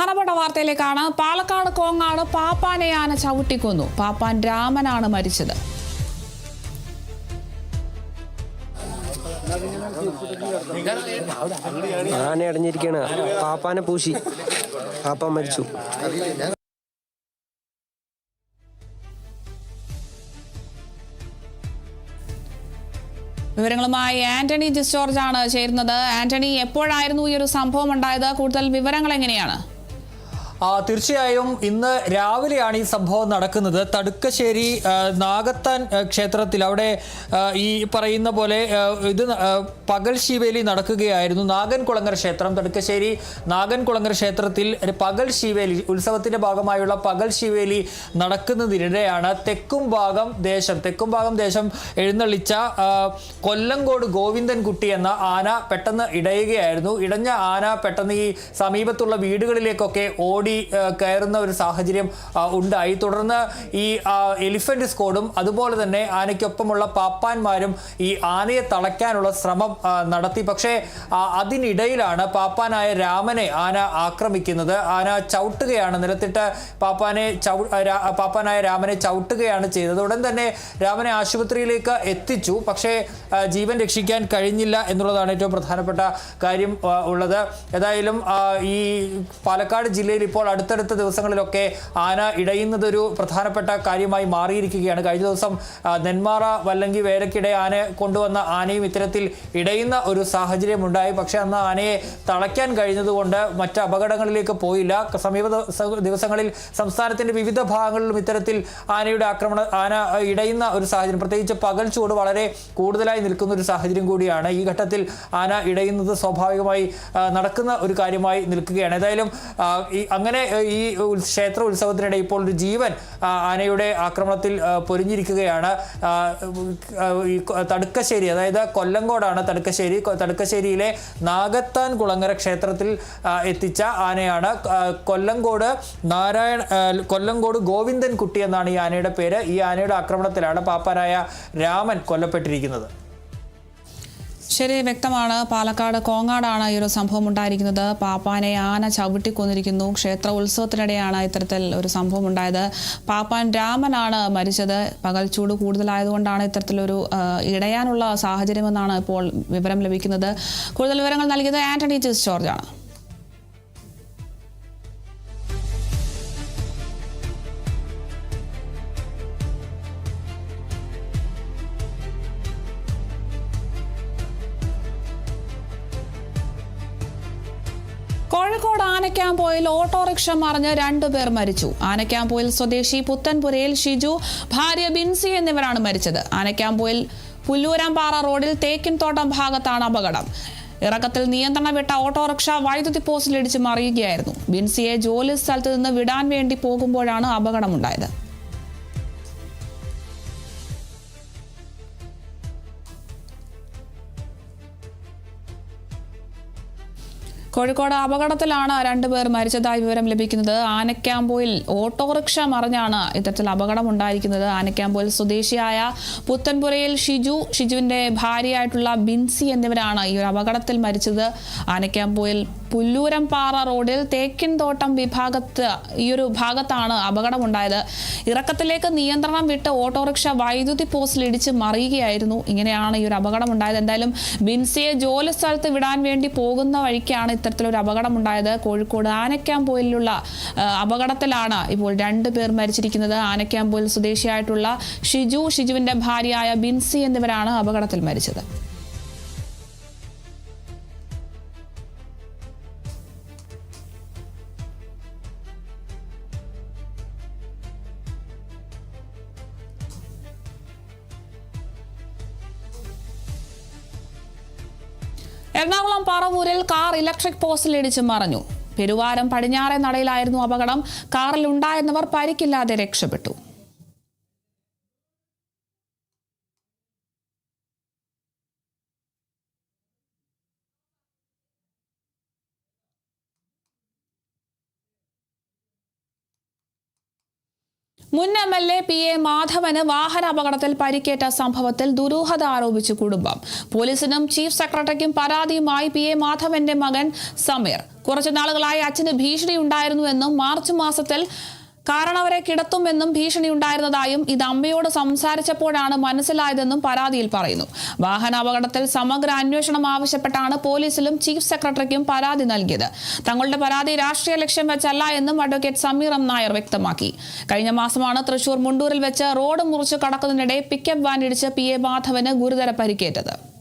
പ്രധാനപ്പെട്ട വാർത്തയിലേക്കാണ്. പാലക്കാട് കോങ്ങാട് പാപ്പാനെ ആന ചവിട്ടിക്കൊന്നു. പാപ്പാൻ രാമനാണ് മരിച്ചത്. ആന അടഞ്ഞിരിക്കണ പാപ്പാനെ പൂശി പാപ്പാൻ മരിച്ചു. വിവരങ്ങളുമായി ആന്റണി ജിസ്റ്റോർജ് ആണ് ചേരുന്നത്. ആന്റണി, എപ്പോഴായിരുന്നു ഈ ഒരു സംഭവം ഉണ്ടായത്? കൂടുതൽ വിവരങ്ങൾ എങ്ങനെയാണ്? തീർച്ചയായും ഇന്ന് രാവിലെയാണ് ഈ സംഭവം നടക്കുന്നത്. തടുക്കശ്ശേരി നാഗത്താൻ ക്ഷേത്രത്തിൽ അവിടെ ഈ പറയുന്ന പോലെ ഇത് പകൽ ശിവേലി നടക്കുകയായിരുന്നു. നാഗൻകുളങ്ങര ക്ഷേത്രം, തടുക്കശ്ശേരി നാഗൻകുളങ്ങര ക്ഷേത്രത്തിൽ പകൽ ശിവേലി ഉത്സവത്തിന്റെ ഭാഗമായുള്ള പകൽ ശിവേലി നടക്കുന്നതിനിടെയാണ് തെക്കും ഭാഗം ദേശം എഴുന്നള്ളിച്ച കൊല്ലങ്കോട് ഗോവിന്ദൻകുട്ടി എന്ന ആന പെട്ടെന്ന് ഇടയുകയായിരുന്നു. ഇടഞ്ഞ ആന പെട്ടെന്ന് ഈ സമീപത്തുള്ള വീടുകളിലേക്കൊക്കെ ഓടി കയറുന്ന ഒരു സാഹചര്യം ഉണ്ടായി. തുടർന്ന് ഈ എലിഫന്റ് സ്ക്വാഡും അതുപോലെ തന്നെ ആനയ്ക്കൊപ്പമുള്ള പാപ്പാന്മാരും ഈ ആനയെ തളയ്ക്കാനുള്ള ശ്രമം നടത്തി. പക്ഷേ അതിനിടയിലാണ് പാപ്പാനായ രാമനെ ആന ആക്രമിക്കുന്നത്. ആന ചവിട്ടുകയാണ്, നിലത്തിട്ട് പാപ്പാനായ രാമനെ ചവിട്ടുകയാണ് ചെയ്തത്. ഉടൻ തന്നെ രാമനെ ആശുപത്രിയിലേക്ക് എത്തിച്ചു. പക്ഷേ ജീവൻ രക്ഷിക്കാൻ കഴിഞ്ഞില്ല എന്നുള്ളതാണ് ഏറ്റവും പ്രധാനപ്പെട്ട കാര്യം ഉള്ളത്. ഏതായാലും ഈ പാലക്കാട് ജില്ലയിൽ ഇപ്പോൾ അടുത്തടുത്ത ദിവസങ്ങളിലൊക്കെ ആന ഇടയുന്നതൊരു പ്രധാനപ്പെട്ട കാര്യമായി മാറിയിരിക്കുകയാണ്. കഴിഞ്ഞ ദിവസം നെന്മാറ വല്ലങ്കി വേലക്കിടെ ആന കൊണ്ടുവന്ന ആനയും ഇത്തരത്തിൽ ഇടയുന്ന ഒരു സാഹചര്യം ഉണ്ടായി. പക്ഷെ അന്ന് ആനയെ തളയ്ക്കാൻ കഴിഞ്ഞതുകൊണ്ട് മറ്റ് അപകടങ്ങളിലേക്ക് പോയില്ല. സമീപ ദിവസങ്ങളിൽ സംസ്ഥാനത്തിന്റെ വിവിധ ഭാഗങ്ങളിലും ഇത്തരത്തിൽ ആന ഇടയുന്ന ഒരു സാഹചര്യം, പ്രത്യേകിച്ച് പകൽ ചൂട് വളരെ കൂടുതലായി നിൽക്കുന്ന ഒരു സാഹചര്യം കൂടിയാണ്. ഈ ഘട്ടത്തിൽ ആന ഇടയുന്നത് സ്വാഭാവികമായി നടക്കുന്ന ഒരു കാര്യമായി നിൽക്കുകയാണ്. ഏതായാലും അങ്ങനെ ഈ ക്ഷേത്ര ഉത്സവത്തിനിടെ ഇപ്പോൾ ഒരു ജീവൻ ആനയുടെ ആക്രമണത്തിൽ പൊരിഞ്ഞിരിക്കുകയാണ്. ഈ തടുക്കശ്ശേരി, അതായത് കൊല്ലങ്കോടാണ് തടുക്കശ്ശേരിയിലെ നാഗത്താൻ കുളങ്ങര ക്ഷേത്രത്തിൽ എത്തിച്ച ആനയാണ്. കൊല്ലങ്കോട് ഗോവിന്ദൻകുട്ടി എന്നാണ് ഈ ആനയുടെ പേര്. ഈ ആനയുടെ ആക്രമണത്തിലാണ് പാപ്പാനായ രാമൻ കൊല്ലപ്പെട്ടിരിക്കുന്നത്. ശരി, വ്യക്തമാണ്. പാലക്കാട് കോങ്ങാടാണ് ഈ ഒരു സംഭവം ഉണ്ടായിരിക്കുന്നത്. പാപ്പാനെ ആന ചവിട്ടിക്കൊന്നിരിക്കുന്നു. ക്ഷേത്ര ഉത്സവത്തിനിടെയാണ് ഇത്തരത്തിൽ ഒരു സംഭവം ഉണ്ടായത്. പാപ്പാൻ രാമനാണ് മരിച്ചത്. പകൽ ചൂട് കൂടുതലായതുകൊണ്ടാണ് ഇത്തരത്തിലൊരു ഇടയാനുള്ള സാഹചര്യമെന്നാണ് ഇപ്പോൾ വിവരം ലഭിക്കുന്നത്. കൂടുതൽ വിവരങ്ങൾ നൽകിയത് ആന്റണി ജിസ്റ്റോർജ് ആണ്. കോഴിക്കോട് ആനക്കാംപോയിൽ ഓട്ടോറിക്ഷ മറിഞ്ഞ് 2 പേർ മരിച്ചു. ആനക്കാംപോയിൽ സ്വദേശി പുത്തൻപുരയിൽ ഷിജു, ഭാര്യ ബിൻസി എന്നിവരാണ് മരിച്ചത്. ആനക്കാംപോയിൽ പുല്ലൂരാംപാറ റോഡിൽ തേക്കിൻതോട്ടം ഭാഗത്താണ് അപകടം. ഇറക്കത്തിൽ നിയന്ത്രണം വിട്ട ഓട്ടോറിക്ഷ വൈദ്യുതി പോസ്റ്റിലിടിച്ച് മറിയുകയായിരുന്നു. ബിൻസിയെ ജോലി സ്ഥലത്ത് നിന്ന് വിടാൻ വേണ്ടി പോകുമ്പോഴാണ് അപകടമുണ്ടായത്. കോഴിക്കോട് അപകടത്തിലാണ് 2 പേർ മരിച്ചതായി വിവരം ലഭിക്കുന്നത്. ആനക്കാംപോയിൽ ഓട്ടോറിക്ഷ മറിഞ്ഞാണ് ഇത്തരത്തിൽ അപകടം ഉണ്ടായിരിക്കുന്നത്. ആനക്കാംപോയിൽ സ്വദേശിയായ പുത്തൻപുരയിൽ ഷിജുവിന്റെ ഭാര്യയായിട്ടുള്ള ബിൻസി എന്നിവരാണ് ഈ ഒരു അപകടത്തിൽ മരിച്ചത്. ആനക്കാംപോയിൽ പുല്ലൂരംപാറ റോഡിൽ തേക്കിൻതോട്ടം ഈ ഒരു ഭാഗത്താണ് അപകടമുണ്ടായത്. ഇറക്കത്തിലേക്ക് നിയന്ത്രണം വിട്ട് ഓട്ടോറിക്ഷ വൈദ്യുതി പോസ്റ്റിൽ ഇടിച്ച് മറിയുകയായിരുന്നു. ഇങ്ങനെയാണ് ഈ ഒരു അപകടം ഉണ്ടായത്. എന്തായാലും ബിൻസിയെ ജോലി സ്ഥലത്ത് വിടാൻ വേണ്ടി പോകുന്ന വഴിക്കാണ് ഇത്തരത്തിലൊരു അപകടമുണ്ടായത്. കോഴിക്കോട് ആനക്കാംപോയിലുള്ള അപകടത്തിലാണ് ഇപ്പോൾ 2 പേർ മരിച്ചിരിക്കുന്നത്. ആനക്കാംപോയിൽ സ്വദേശിയായിട്ടുള്ള ഷിജുവിന്റെ ഭാര്യയായ ബിൻസി എന്നിവരാണ് അപകടത്തിൽ മരിച്ചത്. എറണാകുളം പറവൂരിൽ കാർ ഇലക്ട്രിക് പോസ്റ്റിൽ ഇടിച്ച് മറിഞ്ഞു. പെരുവാരം പടിഞ്ഞാറേ നടയിലായിരുന്നു അപകടം. കാറിൽ ഉണ്ടായിരുന്നവർ പരിക്കില്ലാതെ രക്ഷപ്പെട്ടു. മുൻ MLA PA മാധവന് വാഹനാപകടത്തിൽ പരിക്കേറ്റ സംഭവത്തിൽ ദുരൂഹത ആരോപിച്ച് കുടുംബം. പോലീസിനും ചീഫ് സെക്രട്ടറിക്കും പരാതിയുമായി PA മാധവന്റെ മകൻ സമീർ. കുറച്ചു നാളുകളായി അച്ഛന് ഭീഷണിയുണ്ടായിരുന്നുവെന്നും മാർച്ച് മാസത്തിൽ കാരണവരെ കിടത്തുമെന്നും ഭീഷണിയുണ്ടായിരുന്നതായും ഇത് അമ്മയോട് സംസാരിച്ചപ്പോഴാണ് മനസ്സിലായതെന്നും പരാതിയിൽ പറയുന്നു. വാഹനാപകടത്തിൽ സമഗ്ര അന്വേഷണം ആവശ്യപ്പെട്ടാണ് പോലീസിലും ചീഫ് സെക്രട്ടറിക്കും പരാതി നൽകിയത്. തങ്ങളുടെ പരാതി രാഷ്ട്രീയ ലക്ഷ്യം വെച്ചല്ല എന്നും അഡ്വക്കേറ്റ് സമീർ M. നായർ വ്യക്തമാക്കി. കഴിഞ്ഞ മാസമാണ് തൃശൂർ മുണ്ടൂരിൽ വെച്ച് റോഡ് മുറിച്ച് കടക്കുന്നതിനിടെ പിക്കപ്പ് വാൻ ഇടിച്ച് PA മാധവന് ഗുരുതര പരിക്കേറ്റത്.